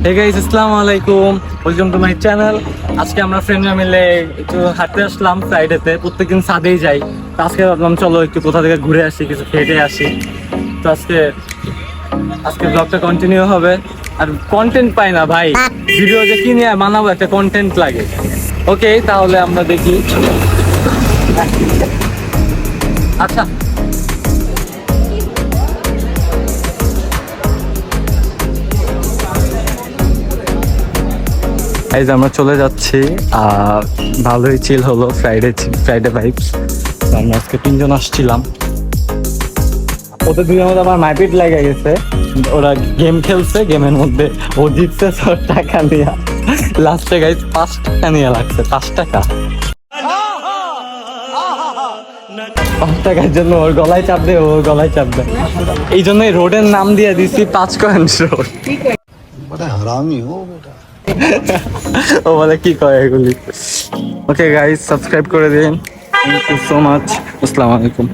Hey guys, আসসালামু আলাইকুম, welcome to my channel. আজকে আমরা ফ্রেন্ডরা মিলে একটু হাঁটতে আসলাম ফ্রাইডেতে। প্রত্যেকদিন ছাদেই যাই, তো আজকে ভাবলাম চলো একটু কোথা থেকে ঘুরে আসি, কিছু খেটে আসি। তো আজকে ব্লগটা কন্টিনিউ হবে। আর কন্টেন্ট পাই না ভাই, ভিডিও যে কি নিয়ে বানাবো, একটা কন্টেন্ট লাগে। ওকে, তাহলে আমরা দেখি। আচ্ছা, এই যে আমরা চলে যাচ্ছি। ভালোই চিল হলো, ফ্রাইডে ভাইবস। আমরা আজকে 3জন আসছিলাম। ওদের দুজনের মধ্যে আমার মারপিট লেগে গেছে। ওরা গেম খেলছে, গেমের মধ্যে ও জিতছে 100 টাকা নিয়ে। লাস্টে গাইজ 5 টাকা নিয়ে লাগছে, 5 টাকা। 5 টাকার জন্য ওর গলায় চাপ দেয়, ওর গলায় চাপ দেয়। এই জন্যই রোডের নাম দিয়ে দিছি 5 কয়েন রোড। হারামি হো বেটা। ও বলে কি কয় এগুলি। ওকে গাইজ, সাবস্ক্রাইব করে দিন। Thank you so much. আসসালামু আলাইকুম।